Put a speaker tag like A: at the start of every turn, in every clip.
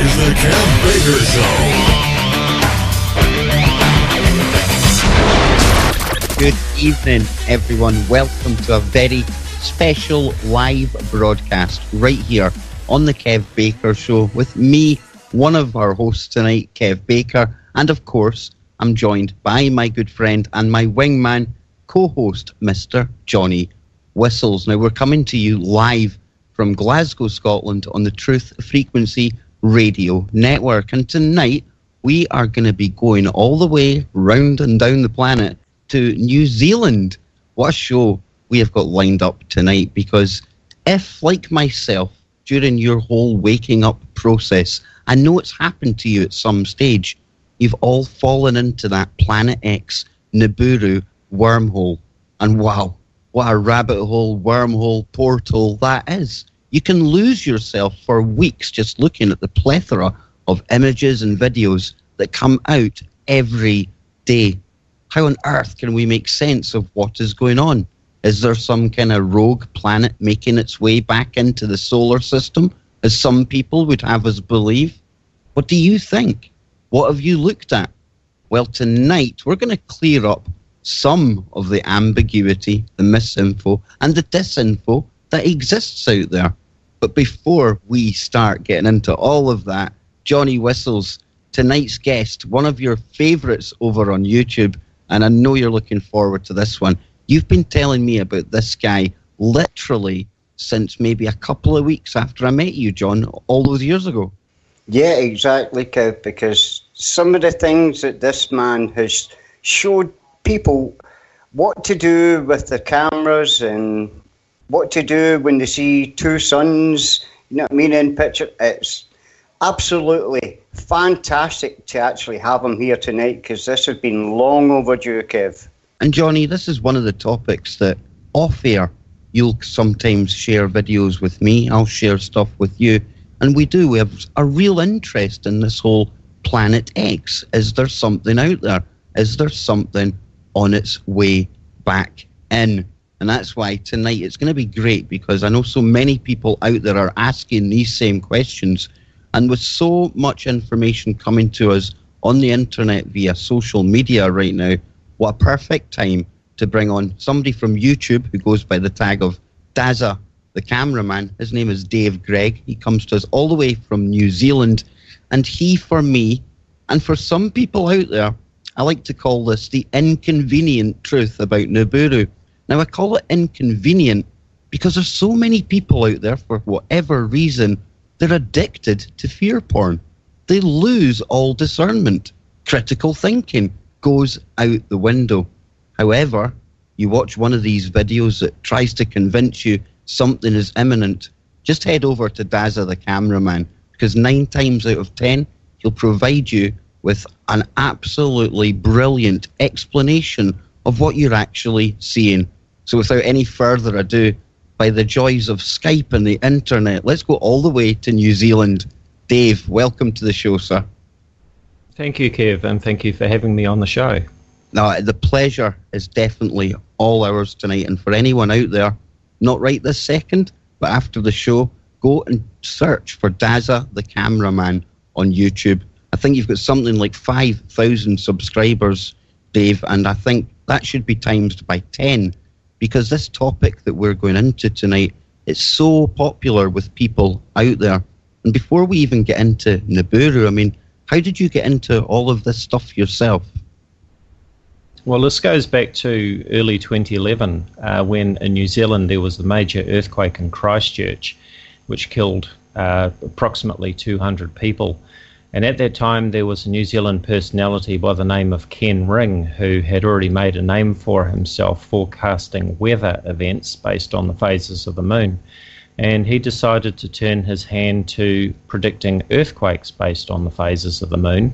A: is the Kev Baker Show.
B: Good evening, everyone. Welcome to a very special live broadcast right here on the Kev Baker Show with me, one of our hosts tonight, Kev Baker, and of course, I'm joined by my good friend and my wingman co-host, Mr. Johnny Whistles. Now, we're coming to you live from Glasgow, Scotland on the Truth Frequency Radio Network. And tonight, we are going to be going all the way round and down the planet to New Zealand. What a show we have got lined up tonight, because if, like myself, during your whole waking up process, I know it's happened to you at some stage, you've all fallen into that Planet X Niburu wormhole. And wow, what a rabbit hole, wormhole, portal that is. You can lose yourself for weeks just looking at the plethora of images and videos that come out every day. How on earth can we make sense of what is going on? Is there some kind of rogue planet making its way back into the solar system, as some people would have us believe? What do you think? What have you looked at? Well, tonight we're going to clear up some of the ambiguity, the misinfo, and the disinfo that exists out there. But before we start getting into all of that, Johnny Whistles, tonight's guest, one of your favourites over on YouTube, and I know you're looking forward to this one. You've been telling me about this guy literally since maybe a couple of weeks after I met you, John, all those years ago.
C: Yeah, exactly, Kev, because some of the things that this man has showed people what to do with the cameras and what to do when they see two suns, you know what I mean, in picture. It's absolutely fantastic to actually have him here tonight, because this has been long overdue, Kev.
B: And Johnny, this is one of the topics that off air you'll sometimes share videos with me, I'll share stuff with you, and we have a real interest in this whole Planet X. Is there something out there? Is there something on its way back in? And that's why tonight it's going to be great, because I know so many people out there are asking these same questions, and with so much information coming to us on the internet via social media right now, what a perfect time to bring on somebody from YouTube who goes by the tag of Dazza the cameraman. His name is Dave Gregg. He comes to us all the way from New Zealand, and he, for me, and for some people out there, I like to call this the inconvenient truth about Niburu. Now, I call it inconvenient because there's so many people out there, for whatever reason, they're addicted to fear porn. They lose all discernment. Critical thinking goes out the window. However, you watch one of these videos that tries to convince you something is imminent, just head over to Dazza the cameraman, because 9 times out of 10, he'll provide you with an absolutely brilliant explanation of what you're actually seeing. So without any further ado, by the joys of Skype and the internet, let's go all the way to New Zealand. Dave, welcome to the show, sir.
D: Thank you, Kev, and thank you for having me on the show.
B: No, the pleasure is definitely all ours tonight, and for anyone out there, not right this second, but after the show, go and search for Dazza the cameraman on YouTube. I think you've got something like 5,000 subscribers, Dave, and I think that should be times by 10, because this topic that we're going into tonight, it's so popular with people out there. And before we even get into Niburu, I mean, how did you get into all of this stuff yourself?
D: Well, this goes back to early 2011, when in New Zealand there was the major earthquake in Christchurch, which killed approximately 200 people. And at that time, there was a New Zealand personality by the name of Ken Ring, who had already made a name for himself forecasting weather events based on the phases of the moon. And he decided to turn his hand to predicting earthquakes based on the phases of the moon.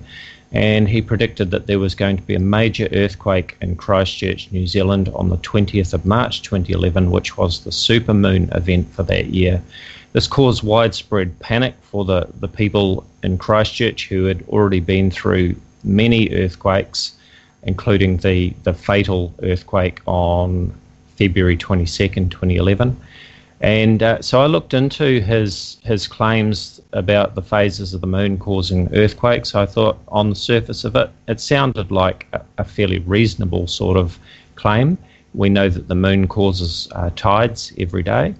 D: And he predicted that there was going to be a major earthquake in Christchurch, New Zealand on the 20th of March 2011, which was the supermoon event for that year. This caused widespread panic for the people in Christchurch, who had already been through many earthquakes, including the fatal earthquake on February 22nd, 2011. And so I looked into his claims about the phases of the moon causing earthquakes. I thought on the surface of it, it sounded like a fairly reasonable sort of claim. We know that the moon causes tides every day.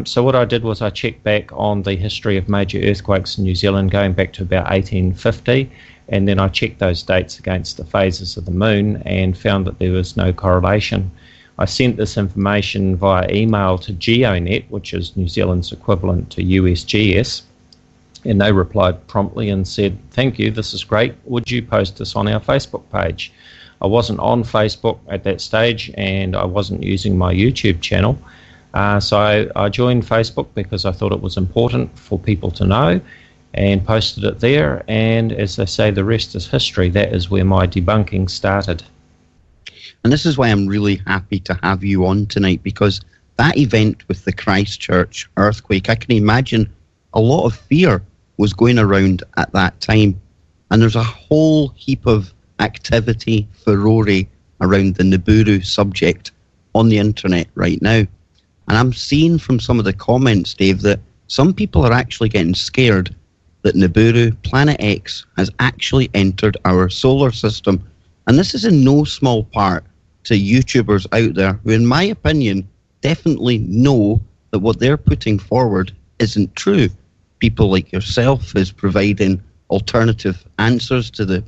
D: So what I did was I checked back on the history of major earthquakes in New Zealand going back to about 1850, and then I checked those dates against the phases of the moon and found that there was no correlation. I sent this information via email to GeoNet, which is New Zealand's equivalent to USGS, and they replied promptly and said, "Thank you, this is great. Would you post this on our Facebook page?" I wasn't on Facebook at that stage, and I wasn't using my YouTube channel. So I joined Facebook because I thought it was important for people to know, and posted it there. And as they say, the rest is history. That is where my debunking started.
B: And this is why I'm really happy to have you on tonight, because that event with the Christchurch earthquake, I can imagine a lot of fear was going around at that time. And there's a whole heap of activity, furore around the Niburu subject on the internet right now. And I'm seeing from some of the comments, Dave, that some people are actually getting scared that Nibiru, Planet X, has actually entered our solar system. And this is in no small part to YouTubers out there who, in my opinion, definitely know that what they're putting forward isn't true. People like yourself is providing alternative answers to the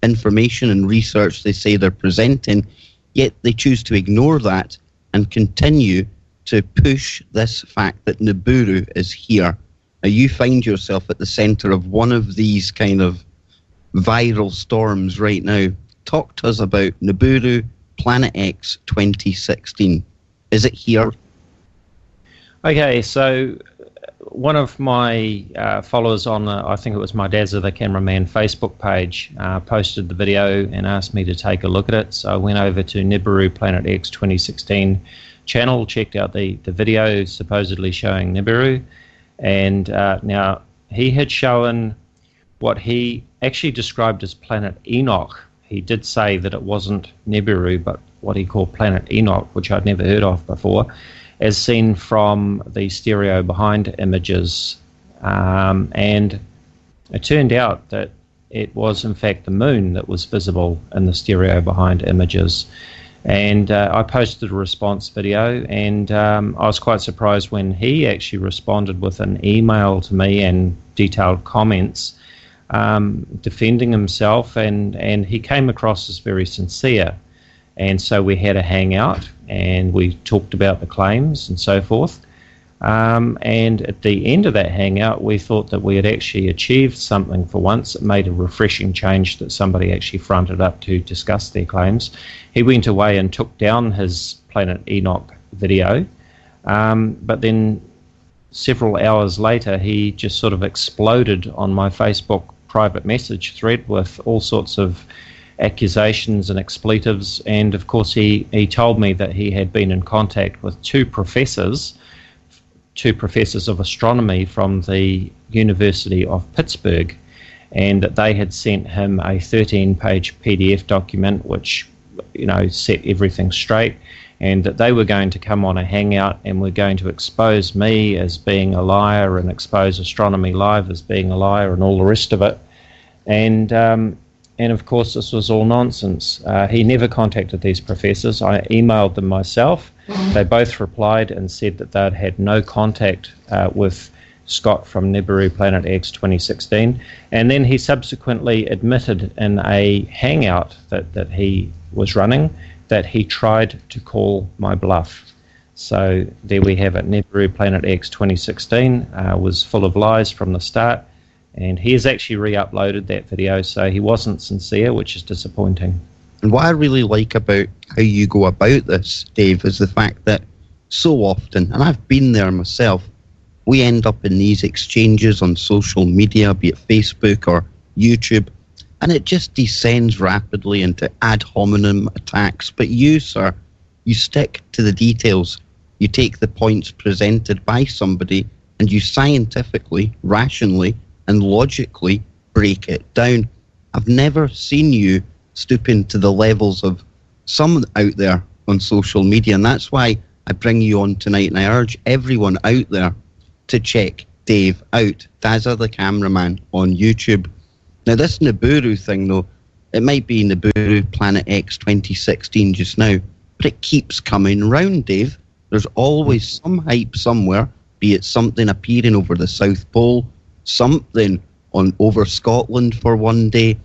B: information and research they say they're presenting, yet they choose to ignore that and continue to push this fact that Nibiru is here. Now, you find yourself at the center of one of these kind of viral storms right now. Talk to us about Nibiru, Planet X 2016. Is it here?
D: Okay, so one of my followers on, I think it was my Dazzathecameraman Facebook page, posted the video and asked me to take a look at it. So I went over to Nibiru Planet X 2016 channel, checked out the video supposedly showing Nibiru, and now he had shown what he actually described as Planet Enoch. He did say that it wasn't Nibiru, but what he called Planet Enoch, which I'd never heard of before, as seen from the stereo behind images. And it turned out that it was, in fact, the moon that was visible in the stereo behind images. And I posted a response video, and I was quite surprised when he actually responded with an email to me and detailed comments defending himself, and he came across as very sincere. And so we had a hangout, and we talked about the claims and so forth. And at the end of that hangout, we thought that we had actually achieved something for once. It made a refreshing change that somebody actually fronted up to discuss their claims. He went away and took down his Planet Enoch video, but then several hours later, he just sort of exploded on my Facebook private message thread with all sorts of accusations and expletives. And of course, he told me that he had been in contact with two professors of astronomy from the University of Pittsburgh, and that they had sent him a 13-page PDF document which, you know, set everything straight, and that they were going to come on a hangout and were going to expose me as being a liar and expose Astronomy Live as being a liar and all the rest of it. And of course, this was all nonsense. He never contacted these professors. I emailed them myself. They both replied and said that they'd had no contact with Scott from Nibiru Planet X 2016. And then he subsequently admitted in a hangout that he was running that he tried to call my bluff. So there we have it. Nibiru Planet X 2016 was full of lies from the start. And he has actually re-uploaded that video, so he wasn't sincere, which is disappointing.
B: And what I really like about how you go about this, Dave, is the fact that so often, and I've been there myself, we end up in these exchanges on social media, be it Facebook or YouTube, and it just descends rapidly into ad hominem attacks. But you, sir, you stick to the details. You take the points presented by somebody and you scientifically, rationally, and logically break it down. I've never seen you stooping to the levels of some out there on social media, and that's why I bring you on tonight, and I urge everyone out there to check Dave out, Dazza the Cameraman, on YouTube. Now, this Niburu thing, though, it might be Niburu Planet X 2016 just now, but it keeps coming round, Dave. There's always some hype somewhere, be it something appearing over the South Pole, something on over Scotland for one day.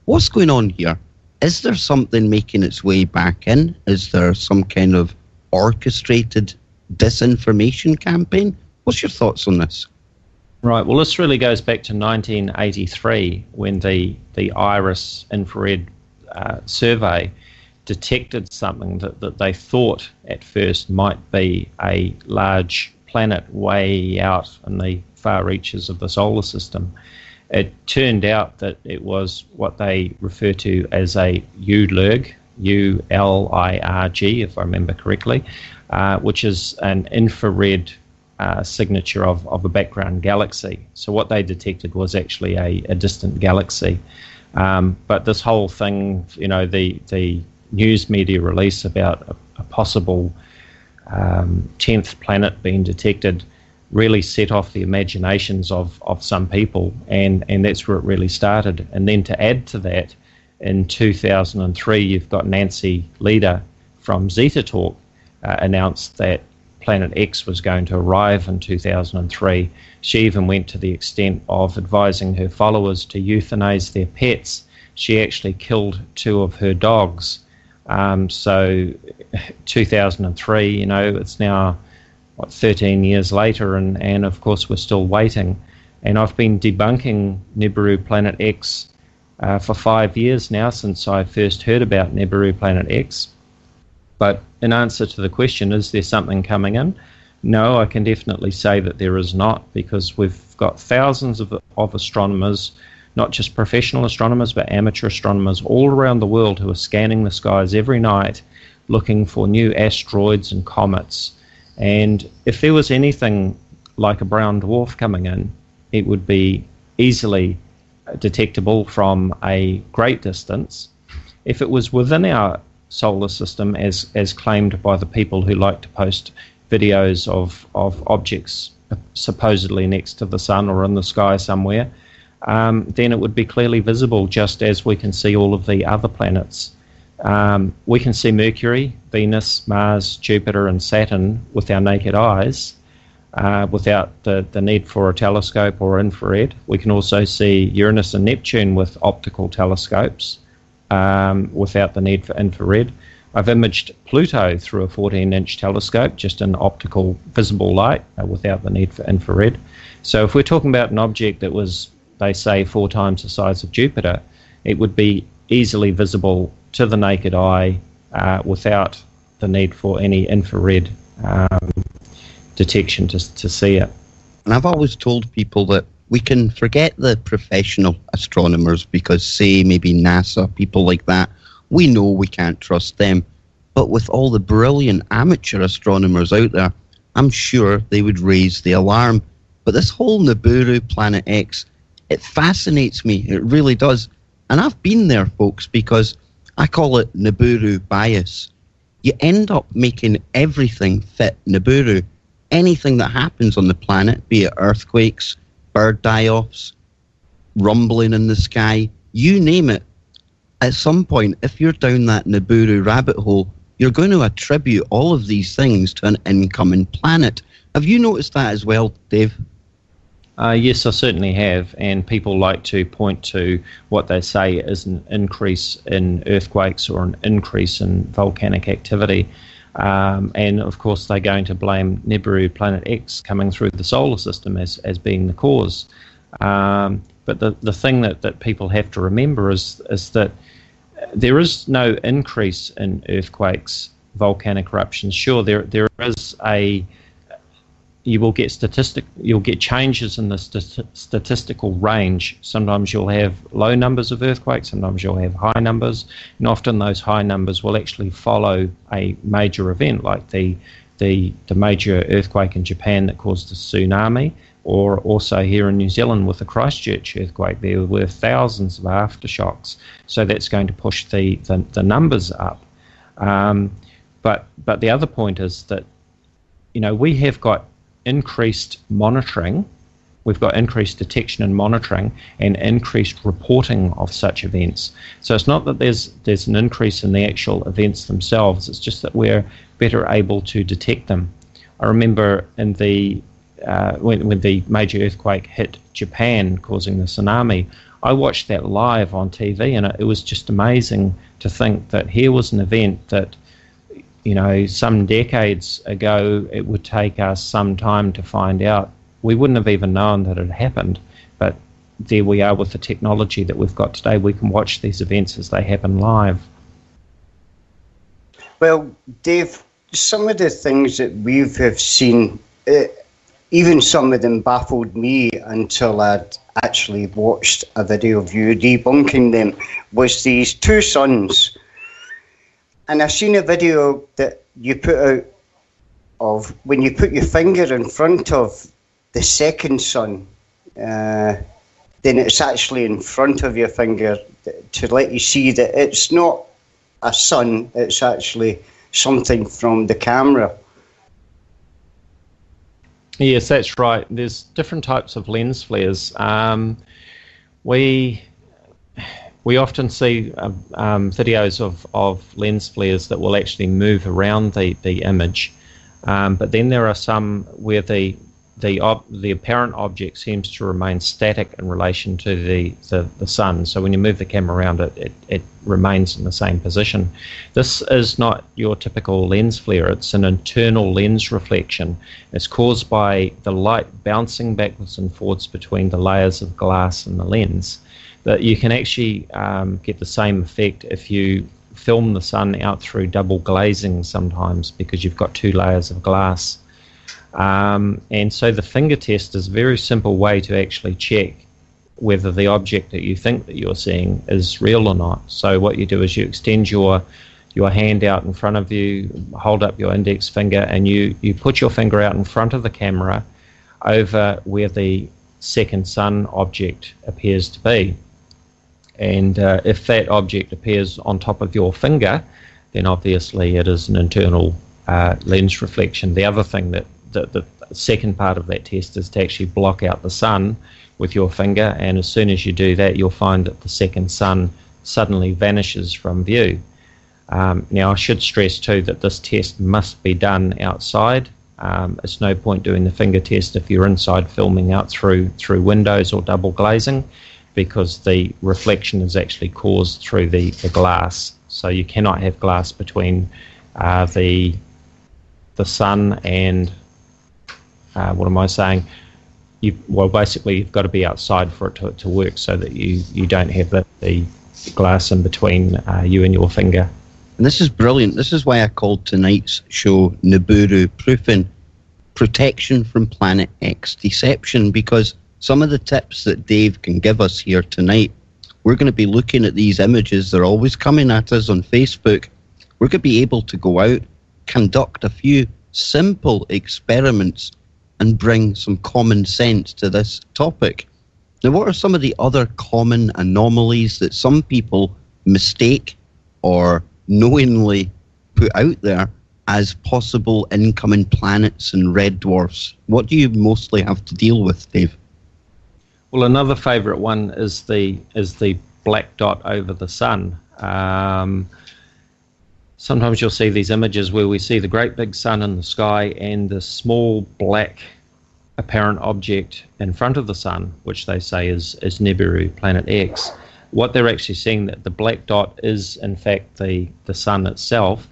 B: What's going on here? Is there something making its way back in? Is there some kind of orchestrated disinformation campaign? What's your thoughts on this?
D: Right, well, this really goes back to 1983 when the IRIS infrared survey detected something that they thought at first might be a large planet way out in the far reaches of the solar system. It turned out that it was what they refer to as a ULIRG, ULIRG, if I remember correctly, which is an infrared signature of a background galaxy. So what they detected was actually a distant galaxy. But this whole thing, you know, the news media release about a possible 10th planet being detected really set off the imaginations of some people, and that's where it really started. And then to add to that, in 2003, you've got Nancy Leader from Zeta Talk announced that Planet X was going to arrive in 2003. She even went to the extent of advising her followers to euthanize their pets. She actually killed 2 of her dogs. So 2003, you know, it's now 13 years later, and of course we're still waiting. And I've been debunking Nibiru Planet X for 5 years now, since I first heard about Nibiru Planet X. But in answer to the question, is there something coming in? No, I can definitely say that there is not, because we've got thousands of astronomers, not just professional astronomers, but amateur astronomers all around the world who are scanning the skies every night looking for new asteroids and comets. And if there was anything like a brown dwarf coming in, it would be easily detectable from a great distance. If it was within our solar system, as claimed by the people who like to post videos of objects supposedly next to the sun or in the sky somewhere, then it would be clearly visible, just as we can see all of the other planets. We can see Mercury, Venus, Mars, Jupiter and Saturn with our naked eyes without the need for a telescope or infrared. We can also see Uranus and Neptune with optical telescopes without the need for infrared. I've imaged Pluto through a 14-inch telescope, just in optical visible light without the need for infrared. So if we're talking about an object that was, they say, 4 times the size of Jupiter, it would be easily visible to the naked eye without the need for any infrared detection to see it.
B: And I've always told people that we can forget the professional astronomers because, say, maybe NASA, people like that, we know we can't trust them. But with all the brilliant amateur astronomers out there, I'm sure they would raise the alarm. But this whole Niburu Planet X, it fascinates me. It really does. And I've been there, folks, because I call it Niburu bias. You end up making everything fit Niburu. Anything that happens on the planet, be it earthquakes, bird die-offs, rumbling in the sky, you name it, at some point, if you're down that Niburu rabbit hole, you're going to attribute all of these things to an incoming planet. Have you noticed that as well, Dave?
D: Yes, I certainly have, and people like to point to what they say is an increase in earthquakes or an increase in volcanic activity. And of course, they're going to blame Nibiru Planet X coming through the solar system as being the cause. But the thing that people have to remember is that there is no increase in earthquakes, volcanic eruptions. Sure, there is you'll get changes in the statistical range. Sometimes you'll have low numbers of earthquakes, sometimes you'll have high numbers, and often those high numbers will actually follow a major event, like the major earthquake in Japan that caused a tsunami, or also here in New Zealand with the Christchurch earthquake. There were thousands of aftershocks, so that's going to push the numbers up. But the other point is that we have got increased monitoring. We've got increased detection and monitoring and increased reporting of such events. So it's not that there's an increase in the actual events themselves, it's just that we're better able to detect them. I remember in the when the major earthquake hit Japan, causing the tsunami, I watched that live on TV, and it was just amazing to think that here was an event that, some decades ago it would take us some time to find out. We wouldn't have even known that it happened, but there we are with the technology that we've got today. We can watch these events as they happen live.
C: Well, Dave, some of the things that we have seen, even some of them baffled me until I'd actually watched a video of you debunking them, was these two suns. And I've seen a video that you put out of when you put your finger in front of the second sun, then it's actually in front of your finger to let you see that it's not a sun, it's actually something from the camera.
D: Yes, that's right. There's different types of lens flares. We often see videos of lens flares that will actually move around the image, but then there are some where the apparent object seems to remain static in relation to the sun. So when you move the camera around it remains in the same position. This is not your typical lens flare. It's an internal lens reflection. It's caused by the light bouncing backwards and forwards between the layers of glass in the lens. That you can actually get the same effect if you film the sun out through double glazing sometimes, because you've got two layers of glass. And so the finger test is a very simple way to actually check whether the object that you think that you're seeing is real or not. So what you do is you extend your hand out in front of you, hold up your index finger, and you put your finger out in front of the camera over where the second sun object appears to be. And if that object appears on top of your finger, then obviously it is an internal lens reflection. The other thing that the second part of that test is to actually block out the sun with your finger, and as soon as you do that, you'll find that the second sun suddenly vanishes from view. Now, I should stress too that this test must be done outside. It's no point doing the finger test if you're inside filming out through windows or double glazing, because the reflection is actually caused through the glass. So you cannot have glass between the sun and what am I saying? Basically, you've got to be outside for it to work, so that you don't have the glass in between you and your finger.
B: And this is brilliant. This is why I called tonight's show Niburu, protection from Planet X deception, because some of the tips that Dave can give us here tonight, we're going to be looking at these images. They're always coming at us on Facebook. We're going to be able to go out, conduct a few simple experiments, and bring some common sense to this topic. Now, what are some of the other common anomalies that some people mistake or knowingly put out there as possible incoming planets and red dwarfs? What do you mostly have to deal with, Dave?
D: Well, another favourite one is the black dot over the sun. Sometimes you'll see these images where we see the great big sun in the sky and the small black apparent object in front of the sun, which they say is Nibiru, Planet X. What they're actually seeing, that the black dot is in fact the sun itself.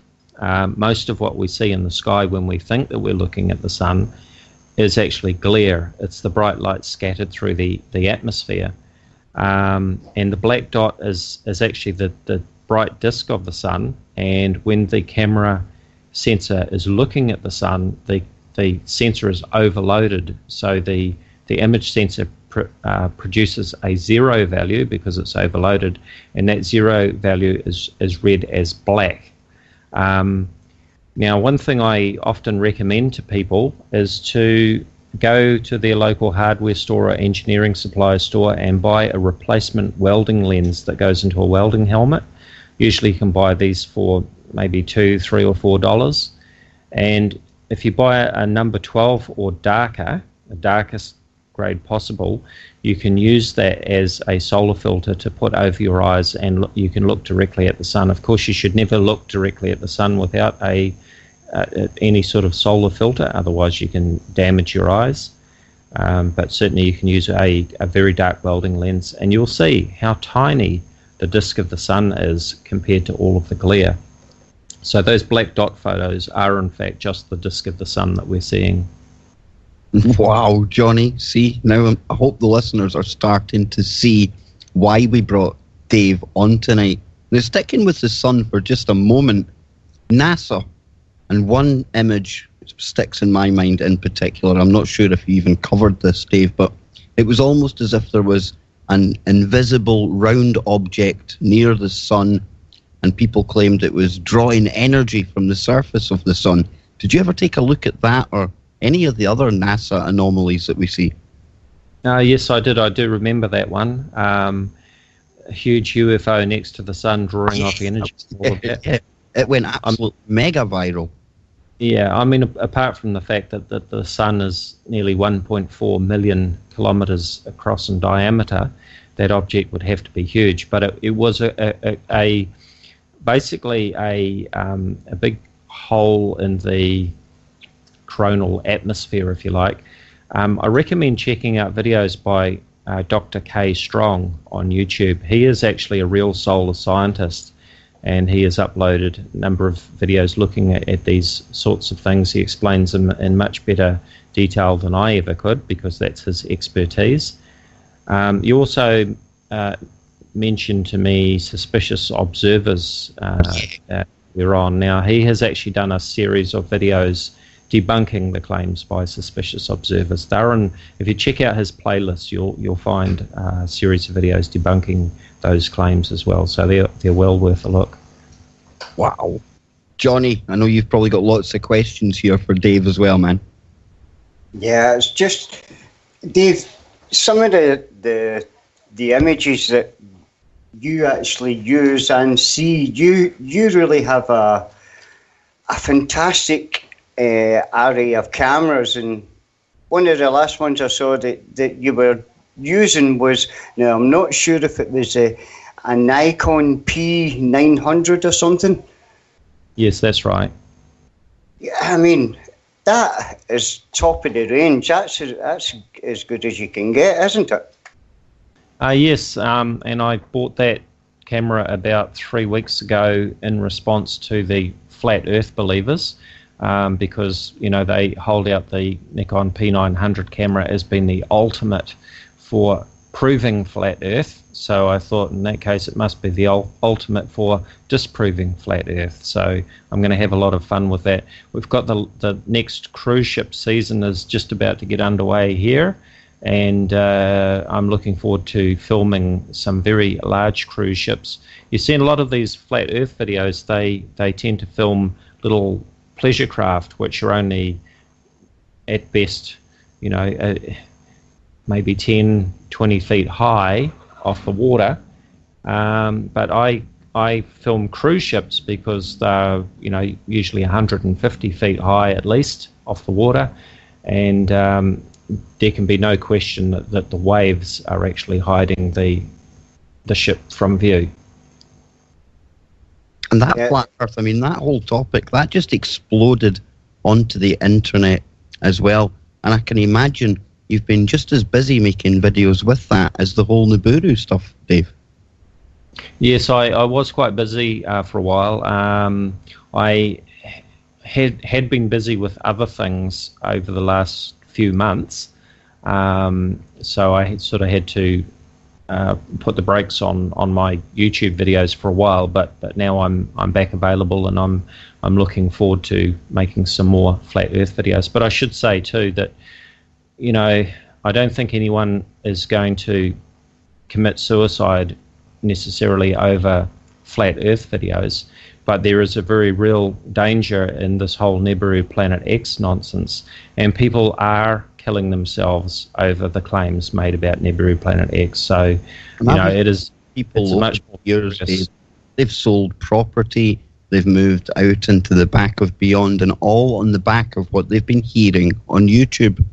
D: Most of what we see in the sky when we think that we're looking at the sun is actually glare. It's the bright light scattered through the atmosphere. And the black dot is actually the bright disk of the sun, and when the camera sensor is looking at the sun, the sensor is overloaded, so the image sensor produces a zero value because it's overloaded, and that zero value is read as black. Now, one thing I often recommend to people is to go to their local hardware store or engineering supply store and buy a replacement welding lens that goes into a welding helmet. Usually you can buy these for maybe $2, $3, or $4. And if you buy a number 12 or darker, the darkest grade possible, you can use that as a solar filter to put over your eyes, and you can look directly at the sun. Of course, you should never look directly at the sun without any sort of solar filter, otherwise you can damage your eyes. But certainly you can use a very dark welding lens, and you'll see how tiny the disk of the sun is compared to all of the glare. So those black dot photos are in fact just the disk of the sun that we're seeing.
B: Wow, Johnny. See, now I hope the listeners are starting to see why we brought Dave on tonight. Now, sticking with the sun for just a moment, NASA, and one image sticks in my mind in particular. I'm not sure if you even covered this, Dave, but it was almost as if there was an invisible round object near the sun, and people claimed it was drawing energy from the surface of the sun. Did you ever take a look at that, or any of the other NASA anomalies that we see?
D: Yes, I did. I do remember that one. A huge UFO next to the sun drawing off energy.
B: It went absolutely mega viral.
D: Yeah, I mean, apart from the fact that the sun is nearly 1.4 million kilometres across in diameter, that object would have to be huge. But it was basically a big hole in the coronal atmosphere, if you like. I recommend checking out videos by Dr. K. Strong on YouTube. He is actually a real solar scientist, and he has uploaded a number of videos looking at these sorts of things. He explains them in much better detail than I ever could, because that's his expertise. You also mentioned to me suspicious observers we're on. Now, he has actually done a series of videos debunking the claims by suspicious observers. Darren, if you check out his playlist, you'll find a series of videos debunking those claims as well. So they're well worth a look.
B: Wow. Johnny, I know you've probably got lots of questions here for Dave as well, man.
C: Yeah, it's just, Dave, some of the images that you actually use and see, you really have a fantastic array of cameras, and one of the last ones I saw that you were using was, now I'm not sure if it was a Nikon P900 or something.
D: Yes, that's right.
C: Yeah, I mean, that is top of the range. That's as good as you can get, isn't it?
D: Yes, and I bought that camera about 3 weeks ago in response to the flat Earth believers, because they hold out the Nikon P900 camera as being the ultimate for proving flat Earth. So I thought in that case it must be the ultimate for disproving flat Earth. So I'm going to have a lot of fun with that. We've got the next cruise ship season is just about to get underway here, and I'm looking forward to filming some very large cruise ships. You see in a lot of these flat Earth videos, they tend to film little pleasure craft which are only at best maybe 10-20 feet high off the water, but I film cruise ships because they're usually 150 feet high at least off the water, and there can be no question that the waves are actually hiding the ship from view.
B: And that flat Earth, I mean, that whole topic, that just exploded onto the internet as well. And I can imagine you've been just as busy making videos with that as the whole Niburu stuff, Dave.
D: Yes, I was quite busy for a while. I had been busy with other things over the last few months, so I sort of had to put the brakes on my YouTube videos for a while, but now I'm back available, and I'm looking forward to making some more flat Earth videos. But I should say too that I don't think anyone is going to commit suicide necessarily over flat Earth videos, but there is a very real danger in this whole Nibiru Planet X nonsense, and people are killing themselves over the claims made about Nibiru Planet X. So, it is
B: people
D: much more
B: years. They've sold property, they've moved out into the back of beyond, and all on the back of what they've been hearing on YouTube.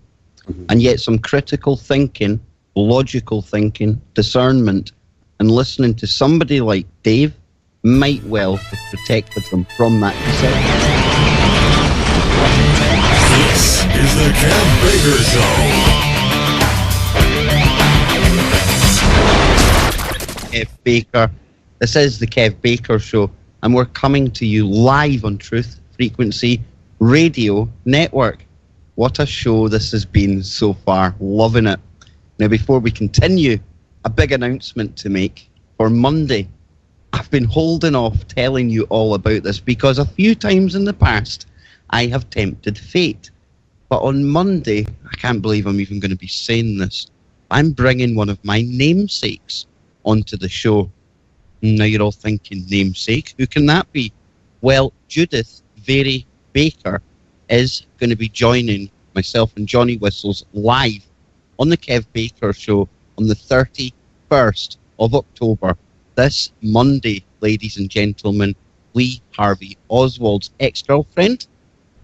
B: And yet some critical thinking, logical thinking, discernment, and listening to somebody like Dave might well have protected them from that deception.
A: This is the Kev Baker Show.
B: Kev Baker. This is the Kev Baker Show, and we're coming to you live on Truth Frequency Radio Network. What a show this has been so far. Loving it. Now, before we continue, a big announcement to make for Monday. I've been holding off telling you all about this because a few times in the past I have tempted fate. But on Monday, I can't believe I'm even going to be saying this, I'm bringing one of my namesakes onto the show. Now you're all thinking, namesake, who can that be? Well, Judith Very Baker is going to be joining myself and Johnny Whistles live on the Kev Baker Show on the 31st of October. This Monday, ladies and gentlemen, Lee Harvey Oswald's ex-girlfriend,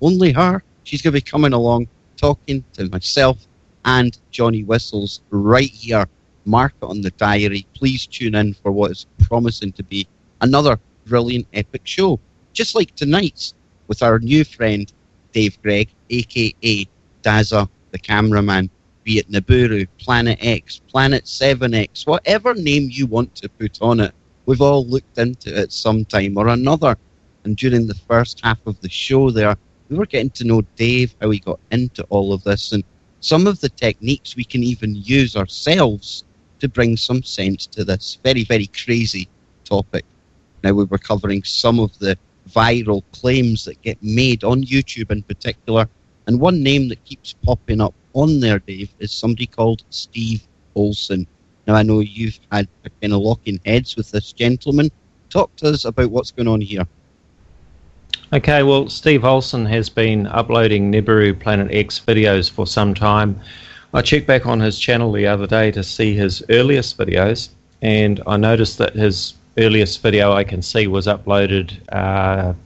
B: only her, she's going to be coming along, talking to myself and Johnny Whistles right here. Mark it on the diary. Please tune in for what is promising to be another brilliant, epic show. Just like tonight's with our new friend, Dave Gregg, a.k.a. Dazza, the cameraman, be it Niburu, Planet X, Planet 7X, whatever name you want to put on it. We've all looked into it some time or another. And during the first half of the show there, we were getting to know Dave, how he got into all of this, and some of the techniques we can even use ourselves to bring some sense to this very, very crazy topic. Now, we were covering some of the viral claims that get made on YouTube in particular, and one name that keeps popping up on there, Dave, is somebody called Steve Olson. Now, I know you've had a kind of locking heads with this gentleman. Talk to us about what's going on here.
D: Okay, well, Steve Olson has been uploading Nibiru Planet X videos for some time. I checked back on his channel the other day to see his earliest videos, and I noticed that his earliest video I can see was uploaded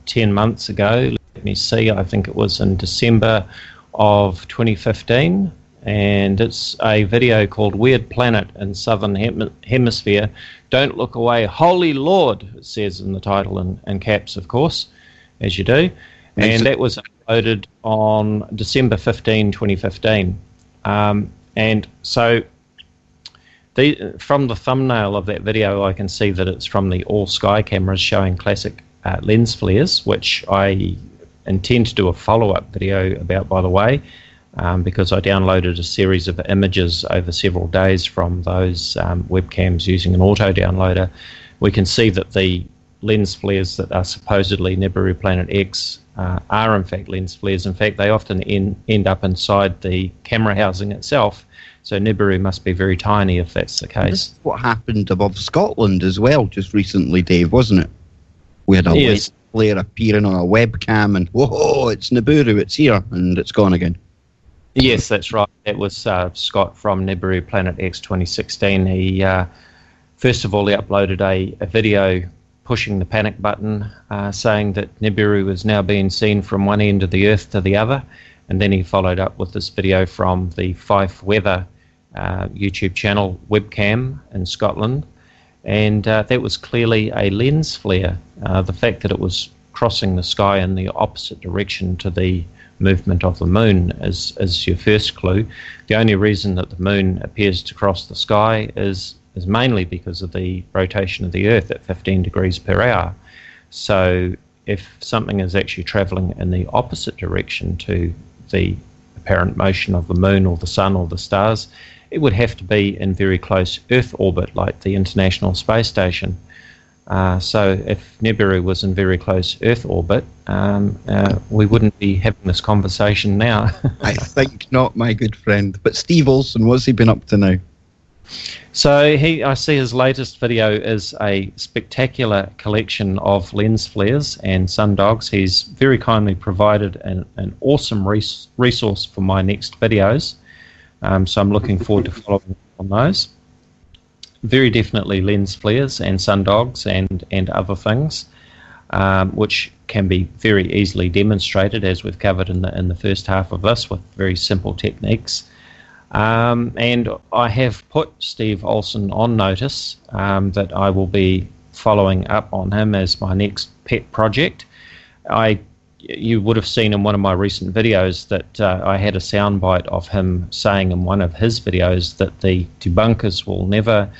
D: 10 months ago. Let me see, I think it was in December of 2015, and it's a video called Weird Planet in Southern Hemisphere. Don't look away, holy Lord, it says in the title, in caps, of course, as you do. And that was uploaded on December 15, 2015. And so from the thumbnail of that video, I can see that it's from the all-sky cameras showing classic lens flares, which I intend to do a follow-up video about, by the way, because I downloaded a series of images over several days from those webcams using an auto-downloader. We can see that the lens flares that are supposedly Nibiru Planet X are in fact lens flares. In fact, they often end up inside the camera housing itself. So Nibiru must be very tiny if that's the case.
B: This is what happened above Scotland as well just recently, Dave, wasn't it? We had a lens flare appearing on a webcam and, whoa, it's Nibiru, it's here, and it's gone again.
D: Yes, that's right. That was Scott from Nibiru Planet X 2016. He, first of all, he uploaded a video pushing the panic button, saying that Nibiru is now being seen from one end of the Earth to the other. And then he followed up with this video from the Fife Weather YouTube channel webcam in Scotland. And that was clearly a lens flare. The fact that it was crossing the sky in the opposite direction to the movement of the moon is your first clue. The only reason that the moon appears to cross the sky is mainly because of the rotation of the Earth at 15 degrees per hour. So if something is actually travelling in the opposite direction to the apparent motion of the moon or the sun or the stars, it would have to be in very close Earth orbit, like the International Space Station. So if Nibiru was in very close Earth orbit, we wouldn't be having this conversation now.
B: I think not, my good friend. But Steve Olson, what's he been up to now?
D: So I see his latest video is a spectacular collection of lens flares and sundogs. He's very kindly provided an awesome resource for my next videos. So I'm looking forward to following on those. Very definitely lens flares and sundogs and other things. which can be very easily demonstrated, as we've covered in the first half of this, with very simple techniques. And I have put Steve Olsen on notice that I will be following up on him as my next pet project. You would have seen in one of my recent videos that I had a soundbite of him saying in one of his videos that the debunkers will never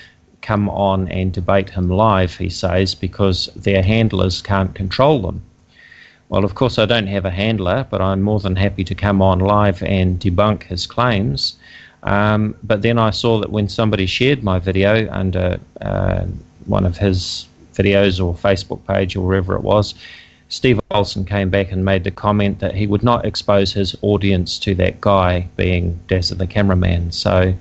D: come on and debate him live, he says, because their handlers can't control them. Well, of course, I don't have a handler, but I'm more than happy to come on live and debunk his claims. But then I saw that when somebody shared my video under one of his videos or Facebook page or wherever it was, Steve Olsen came back and made the comment that he would not expose his audience to that guy, being Dazza the cameraman. So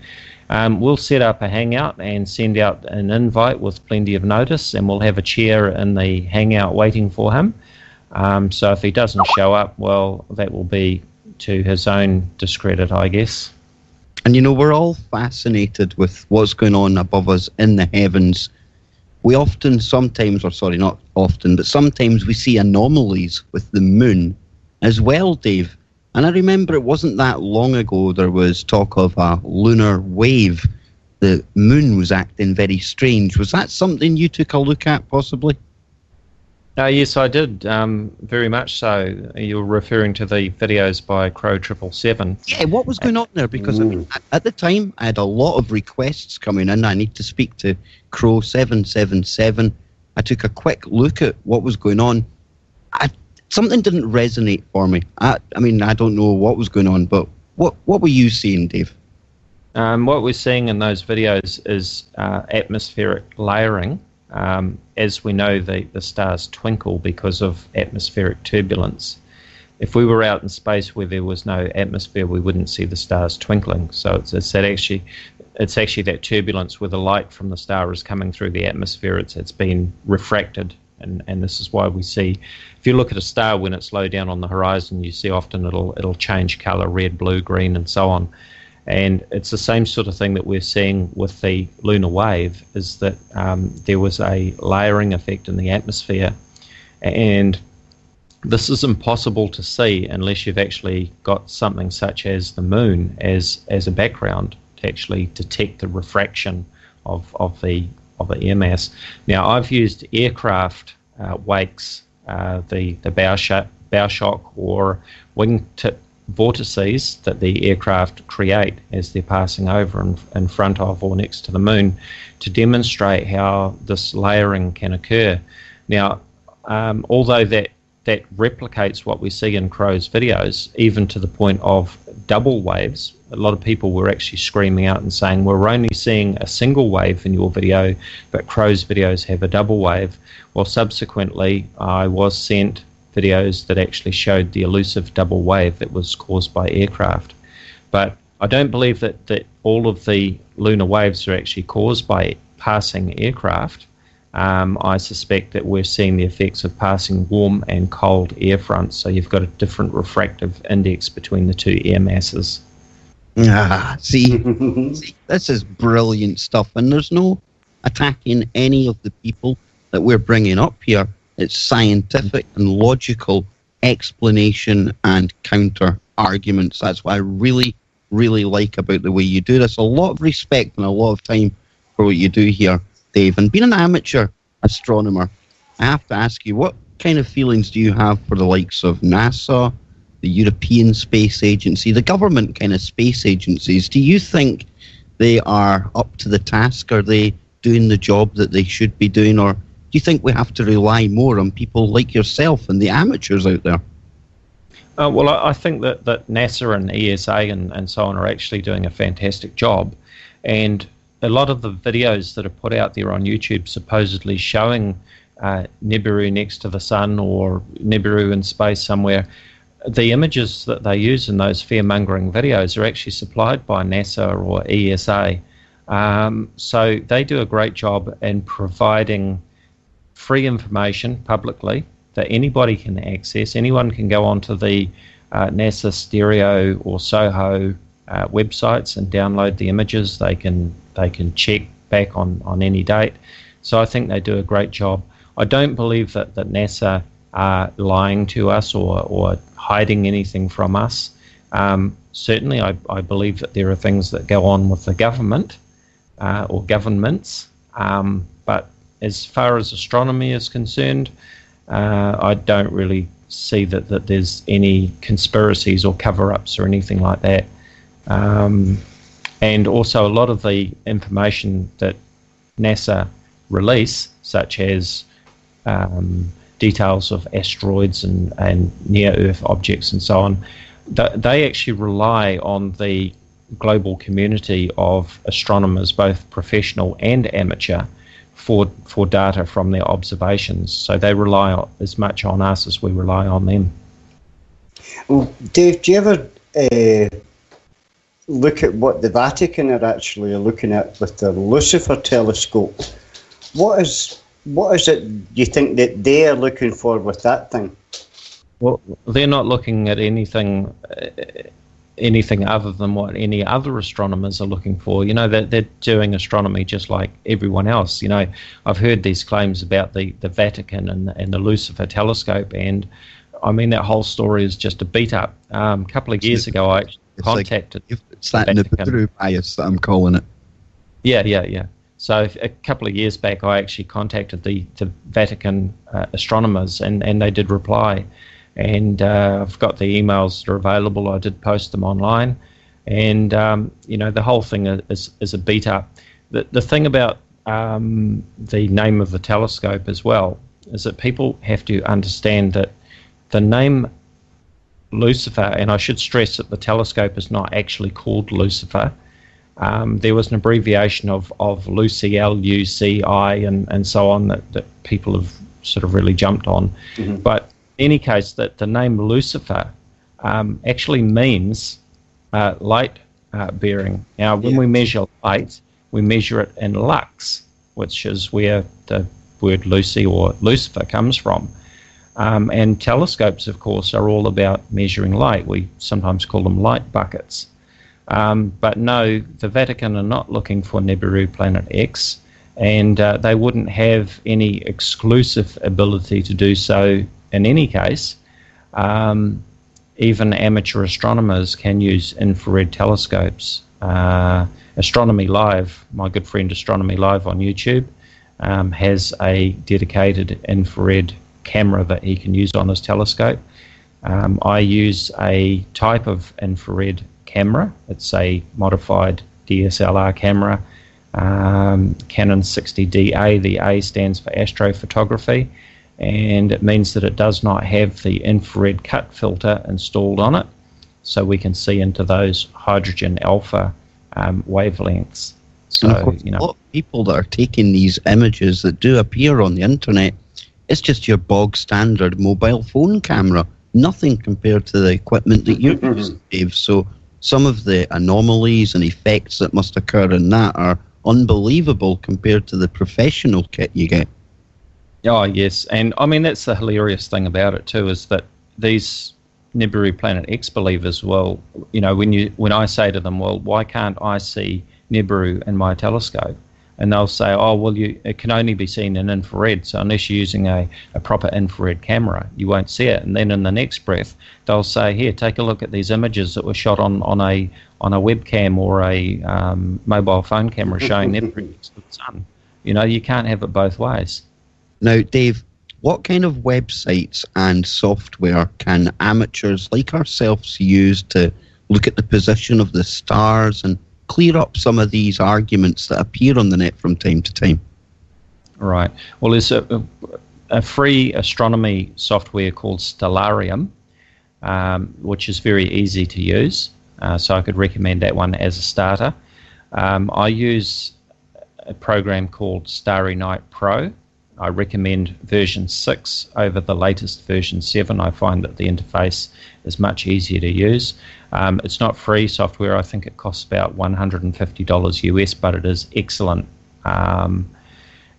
D: we'll set up a hangout and send out an invite with plenty of notice, and we'll have a chair in the hangout waiting for him. So if he doesn't show up, well, that will be to his own discredit, I guess.
B: And you know, we're all fascinated with what's going on above us in the heavens. We sometimes we see anomalies with the moon as well, Dave. And I remember it wasn't that long ago there was talk of a lunar wave. The moon was acting very strange. Was that something you took a look at, possibly?
D: Yes, I did, very much so. You're referring to the videos by Crow 777.
B: Yeah, what was going on there? Because I mean, at the time, I had a lot of requests coming in. I need to speak to Crow 777. I took a quick look at what was going on. Something didn't resonate for me. I mean, I don't know what was going on, but what were you seeing, Dave?
D: What we're seeing in those videos is atmospheric layering. As we know, the stars twinkle because of atmospheric turbulence. If we were out in space where there was no atmosphere, we wouldn't see the stars twinkling. So it's actually that turbulence where the light from the star is coming through the atmosphere. It's been refracted, and this is why we see. If you look at a star when it's low down on the horizon, you see often it'll change color, red, blue, green, and so on. And it's the same sort of thing that we're seeing with the lunar wave, is that there was a layering effect in the atmosphere. And this is impossible to see unless you've actually got something such as the moon as a background to actually detect the refraction of the air mass. Now, I've used aircraft wakes, the bow shock or wingtip vortices that the aircraft create as they're passing over in front of or next to the moon to demonstrate how this layering can occur. Now, although that replicates what we see in Crow's videos, even to the point of double waves, a lot of people were actually screaming out and saying, we're only seeing a single wave in your video, but Crow's videos have a double wave. Well, subsequently, I was sent videos that actually showed the elusive double wave that was caused by aircraft. But I don't believe that all of the lunar waves are actually caused by passing aircraft. I suspect that we're seeing the effects of passing warm and cold air fronts, so you've got a different refractive index between the two air masses.
B: See, this is brilliant stuff, and there's no attacking any of the people that we're bringing up here. It's scientific and logical explanation and counter arguments. That's what I really, really like about the way you do this. A lot of respect and a lot of time for what you do here, Dave. And being an amateur astronomer, I have to ask you, what kind of feelings do you have for the likes of NASA, the European Space Agency, the government kind of space agencies? Do you think they are up to the task? Are they doing the job that they should be doing? Or do you think we have to rely more on people like yourself and the amateurs out there?
D: Well, I think that NASA and ESA and so on are actually doing a fantastic job. And a lot of the videos that are put out there on YouTube supposedly showing Nibiru next to the sun or Nibiru in space somewhere, the images that they use in those fear-mongering videos are actually supplied by NASA or ESA. So they do a great job in providing free information publicly that anybody can access. Anyone can go onto the NASA Stereo or SOHO websites and download the images. They can check back on any date. So I think they do a great job. I don't believe that NASA are lying to us or hiding anything from us. Certainly, I believe that there are things that go on with the government or governments, but as far as astronomy is concerned, I don't really see that there's any conspiracies or cover-ups or anything like that. And also a lot of the information that NASA release, such as details of asteroids and near-Earth objects and so on, they actually rely on the global community of astronomers, both professional and amateur, for data from their observations. So they rely as much on us as we rely on them.
C: Well, Dave, do you ever look at what the Vatican are actually looking at with the Lucifer telescope? What is it you think that they're looking for with that thing?
D: Well, they're not looking at anything other than what any other astronomers are looking for. You know, they're doing astronomy just like everyone else. You know, I've heard these claims about the Vatican and the Lucifer telescope, and I mean, that whole story is just a beat up. A couple of years ago, I contacted
B: it's that Niburu bias that I'm calling it.
D: Yeah. So a couple of years back, I actually contacted the Vatican astronomers, and they did reply. And I've got the emails that are available. I did post them online, and you know, the whole thing is a beat up. The thing about the name of the telescope as well is that people have to understand that the name Lucifer, and I should stress that the telescope is not actually called Lucifer. There was an abbreviation of Lucy, L-U-C-I, and so on that people have sort of really jumped on. Mm-hmm. But in any case, that the name Lucifer actually means light bearing. Now, when we measure light, we measure it in lux, which is where the word Lucy or Lucifer comes from. And telescopes, of course, are all about measuring light. We sometimes call them light buckets. But no, the Vatican are not looking for Nibiru Planet X, and they wouldn't have any exclusive ability to do so in any case. Even amateur astronomers can use infrared telescopes. Astronomy Live, my good friend Astronomy Live on YouTube, has a dedicated infrared camera that he can use on his telescope. I use a type of infrared camera. It's a modified DSLR camera, Canon 60DA. The A stands for astrophotography, and it means that it does not have the infrared cut filter installed on it, so we can see into those hydrogen alpha wavelengths. So, you know,
B: a lot of people that are taking these images that do appear on the internet, it's just your bog standard mobile phone camera, nothing compared to the equipment that you're using, Dave. So some of the anomalies and effects that must occur in that are unbelievable compared to the professional kit you get.
D: Oh, yes. And I mean, that's the hilarious thing about it too, is that these Nibiru Planet X believers, well, you know, when I say to them, well, why can't I see Nibiru in my telescope? And they'll say, oh, well, it can only be seen in infrared, so unless you're using a proper infrared camera, you won't see it. And then in the next breath, they'll say, here, take a look at these images that were shot on a webcam or a mobile phone camera showing Nibiru next to the sun. You know, you can't have it both ways.
B: Now, Dave, what kind of websites and software can amateurs like ourselves use to look at the position of the stars and clear up some of these arguments that appear on the net from time to time?
D: Right. Well, there's a free astronomy software called Stellarium, which is very easy to use. So I could recommend that one as a starter. I use a program called Starry Night Pro. I recommend version 6 over the latest version 7. I find that the interface is much easier to use. It's not free software. I think it costs about $150 US, but it is excellent. And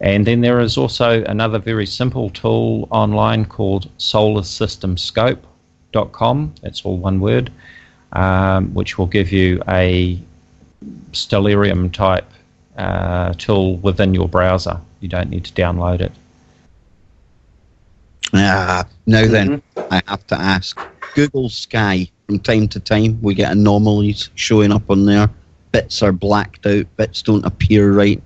D: then there is also another very simple tool online called solarsystemscope.com. It's all one word, which will give you a Stellarium type tool within your browser. You don't need to download it.
B: Now then, I have to ask. Google Sky, from time to time, we get anomalies showing up on there. Bits are blacked out, bits don't appear right.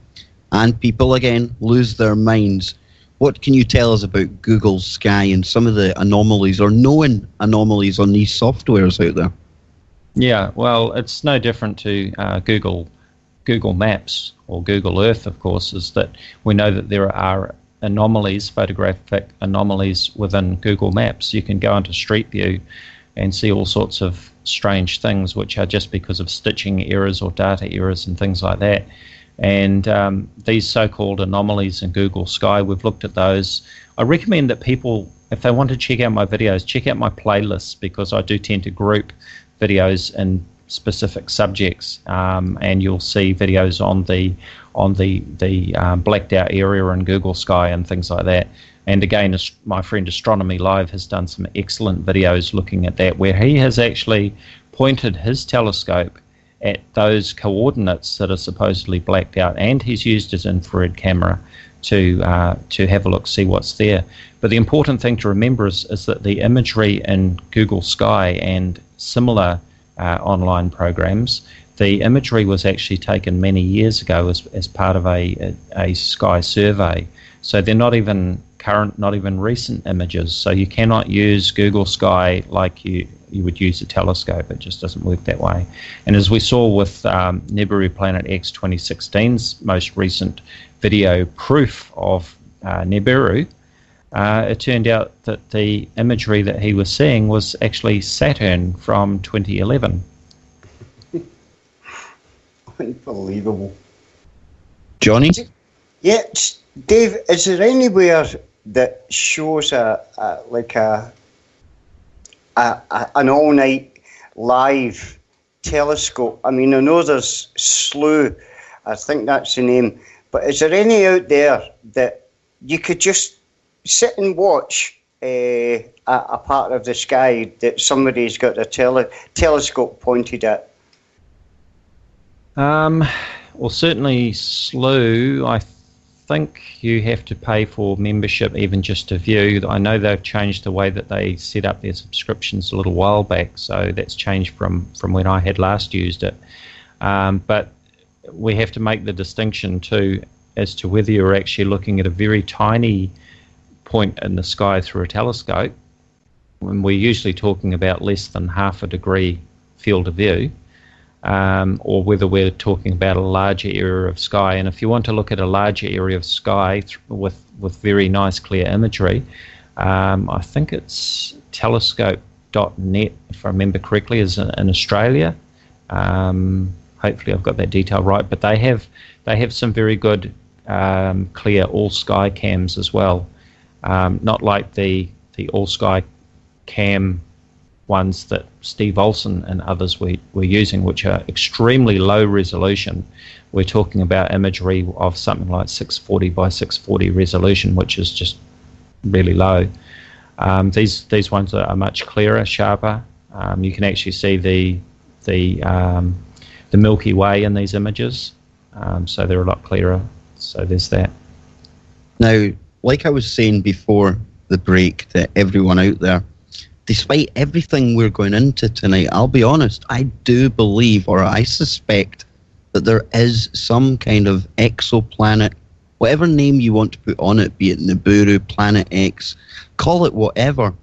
B: And people, again, lose their minds. What can you tell us about Google Sky and some of the anomalies or known anomalies on these softwares out there?
D: Yeah, well, it's no different to Google Maps or Google Earth, of course, is that we know that there are anomalies, photographic anomalies within Google Maps. You can go into Street View and see all sorts of strange things which are just because of stitching errors or data errors and things like that. And these so-called anomalies in Google Sky, we've looked at those. I recommend that people, if they want to check out my videos, check out my playlists, because I do tend to group videos in specific subjects, and you'll see videos on the blacked out area in Google Sky and things like that. And again, my friend Astronomy Live has done some excellent videos looking at that, where he has actually pointed his telescope at those coordinates that are supposedly blacked out, and he's used his infrared camera to have a look, see what's there. But the important thing to remember is that the imagery in Google Sky and similar online programs, the imagery was actually taken many years ago as part of a sky survey. So they're not even current, not even recent images. So you cannot use Google Sky like you would use a telescope. It just doesn't work that way. And as we saw with Nibiru Planet X 2016's most recent video proof of Nibiru, it turned out that the imagery that he was seeing was actually Saturn from 2011.
C: Unbelievable.
B: Johnny?
C: Yeah, Dave, is there anywhere that shows an all-night live telescope? I mean, I know there's SLU, I think that's the name, but is there any out there that you could just sit and watch a part of the sky that somebody's got a telescope pointed at?
D: Well, certainly SLU, I think you have to pay for membership even just to view. I know they've changed the way that they set up their subscriptions a little while back, so that's changed from when I had last used it. But we have to make the distinction too as to whether you're actually looking at a very tiny point in the sky through a telescope, when we're usually talking about less than half a degree field of view, or whether we're talking about a larger area of sky. And if you want to look at a larger area of sky with very nice clear imagery, I think it's telescope.net, if I remember correctly, is in Australia. Hopefully I've got that detail right, but they have some very good clear all sky cams as well. Not like the all sky cam ones that Steve Olsen and others were using, which are extremely low resolution. We're talking about imagery of something like 640 by 640 resolution, which is just really low. These ones are much clearer, sharper. You can actually see the Milky Way in these images, so they're a lot clearer. So there's that.
B: Now, like I was saying before the break to everyone out there, despite everything we're going into tonight, I'll be honest, I do believe, or I suspect, that there is some kind of exoplanet, whatever name you want to put on it, be it Niburu, Planet X, call it whatever.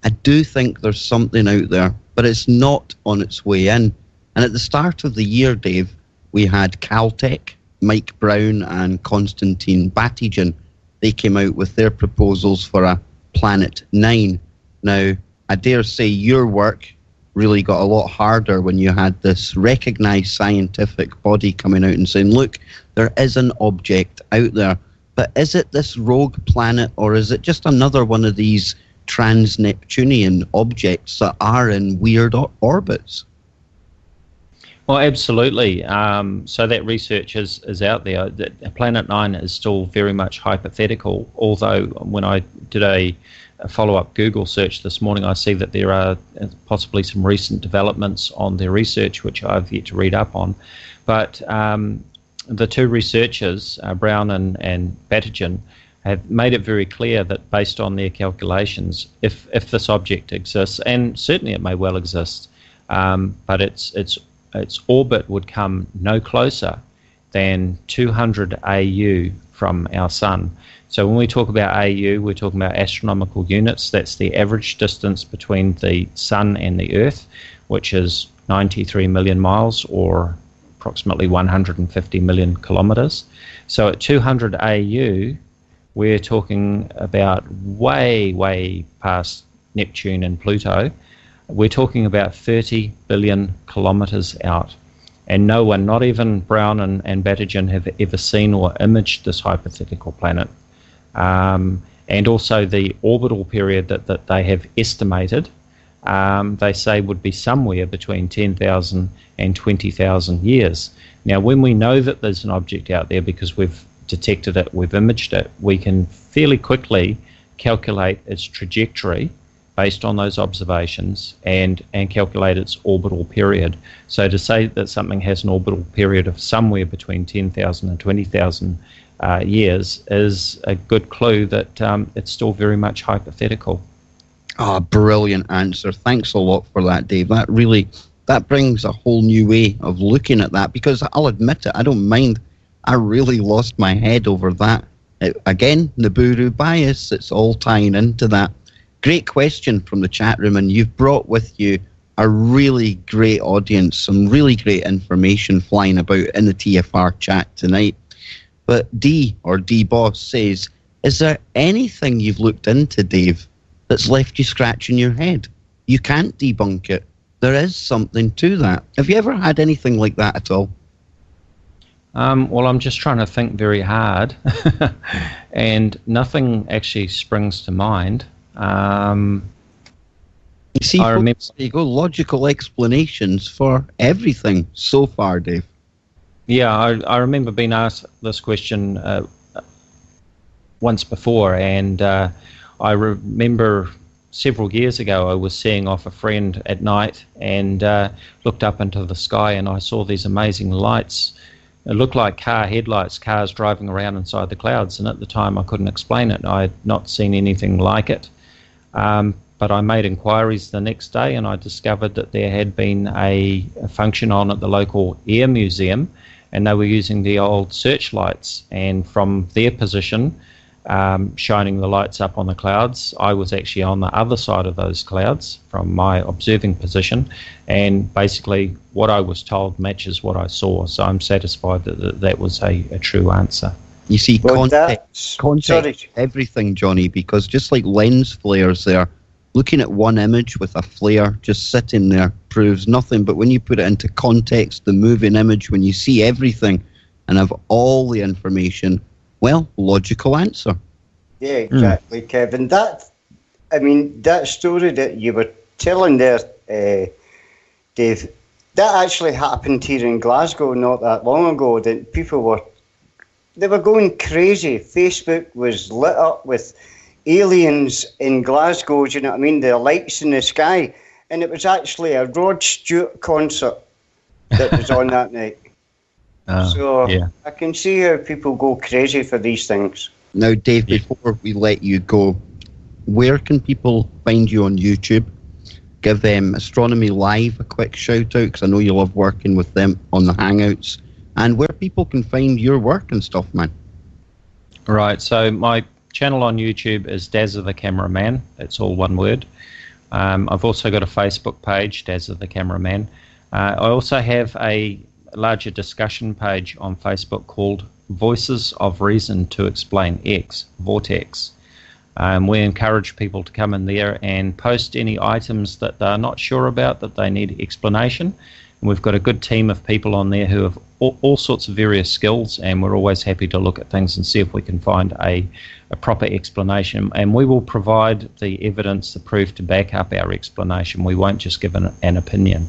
B: I do think there's something out there, but it's not on its way in. And at the start of the year, Dave, we had Caltech, Mike Brown and Konstantin Batygin. They came out with their proposals for a Planet 9. Now, I dare say your work really got a lot harder when you had this recognised scientific body coming out and saying, look, there is an object out there, but is it this rogue planet, or is it just another one of these trans-Neptunian objects that are in weird orbits?
D: Well, absolutely. So that research is out there. Planet 9 is still very much hypothetical, although when I did a follow-up Google search this morning, I see that there are possibly some recent developments on their research, which I've yet to read up on. But the two researchers, Brown and Batygin, have made it very clear that based on their calculations, if this object exists, and certainly it may well exist, but its orbit would come no closer than 200 AU from our sun. So when we talk about AU, we're talking about astronomical units. That's the average distance between the sun and the Earth, which is 93 million miles, or approximately 150 million kilometers. So at 200 AU, we're talking about way past Neptune and Pluto. We're talking about 30 billion kilometers out. And no one, not even Brown and Vatican, have ever seen or imaged this hypothetical planet. And also the orbital period that they have estimated, they say would be somewhere between 10,000 and 20,000 years. Now, when we know that there's an object out there because we've detected it, we've imaged it, we can fairly quickly calculate its trajectory based on those observations and calculate its orbital period. So to say that something has an orbital period of somewhere between 10,000 and 20,000 years is a good clue that it's still very much hypothetical.
B: Ah, brilliant answer. Thanks a lot for that, Dave. That brings a whole new way of looking at that, because I'll admit it, I don't mind. I really lost my head over that. Again, Niburu bias, it's all tying into that. Great question from the chat room, and you've brought with you a really great audience, some really great information flying about in the TFR chat tonight. But D Boss says, is there anything you've looked into, Dave, that's left you scratching your head? You can't debunk it. There is something to that. Have you ever had anything like that at all?
D: Well, I'm just trying to think very hard, and nothing actually springs to mind.
B: You see,
D: I remember,
B: there you go, logical explanations for everything so far, Dave.
D: Yeah, I remember being asked this question once before, and I remember several years ago I was seeing off a friend at night and looked up into the sky, and I saw these amazing lights. It looked like car headlights, cars driving around inside the clouds, and at the time I couldn't explain it. I had not seen anything like it. But I made inquiries the next day, and I discovered that there had been a function on at the local air museum, and they were using the old searchlights, and from their position, shining the lights up on the clouds, I was actually on the other side of those clouds from my observing position, and basically what I was told matches what I saw, so I'm satisfied that that was a true answer.
B: You see,
C: Well,
B: context everything, Johnny, because just like lens flares there, looking at one image with a flare just sitting there proves nothing, but when you put it into context, the moving image, when you see everything and have all the information, well, logical answer.
C: Yeah, exactly, Kevin. That story that you were telling there, Dave, that actually happened here in Glasgow not that long ago, that people were going crazy. Facebook was lit up with aliens in Glasgow, do you know what I mean? The lights in the sky. And it was actually a Rod Stewart concert that was on that night. Yeah. I can see how people go crazy for these things.
B: Now, Dave, before we let you go, where can people find you on YouTube? Give them Astronomy Live a quick shout out, because I know you love working with them on the Hangouts, and where people can find your work and stuff, man. Right,
D: so my channel on YouTube is Dazzathecameraman. It's all one word. I've also got a Facebook page, Dazzathecameraman. I also have a larger discussion page on Facebook called Voices of Reason to Explain X, VORTEX. We encourage people to come in there and post any items that they're not sure about, that they need explanation. And we've got a good team of people on there who have all sorts of various skills, and we're always happy to look at things and see if we can find a proper explanation. And we will provide the evidence, the proof to back up our explanation. We won't just give an opinion.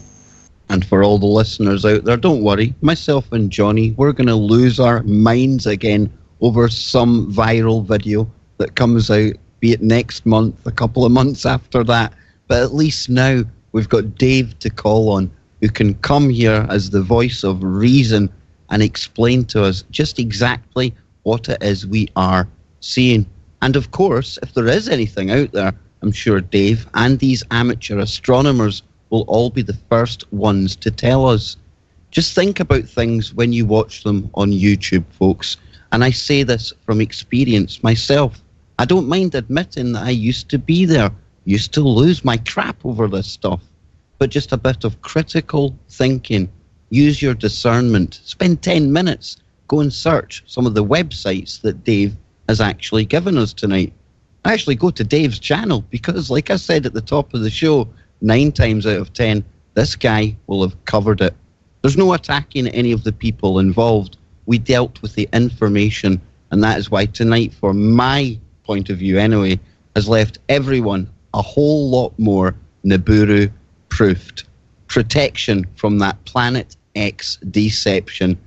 B: And for all the listeners out there, don't worry. Myself and Johnny, we're going to lose our minds again over some viral video that comes out, be it next month, a couple of months after that. But at least now we've got Dave to call on, who can come here as the voice of reason and explain to us just exactly what it is we are seeing. And of course, if there is anything out there, I'm sure Dave and these amateur astronomers will all be the first ones to tell us. Just think about things when you watch them on YouTube, folks. And I say this from experience myself. I don't mind admitting that I used to be there, used to lose my crap over this stuff. But just a bit of critical thinking. Use your discernment. Spend 10 minutes. Go and search some of the websites that Dave has actually given us tonight. Actually, go to Dave's channel because, like I said at the top of the show, 9 times out of 10, this guy will have covered it. There's no attacking any of the people involved. We dealt with the information, and that is why tonight, for my point of view anyway, has left everyone a whole lot more Niburu proofed. Protection from that Planet X deception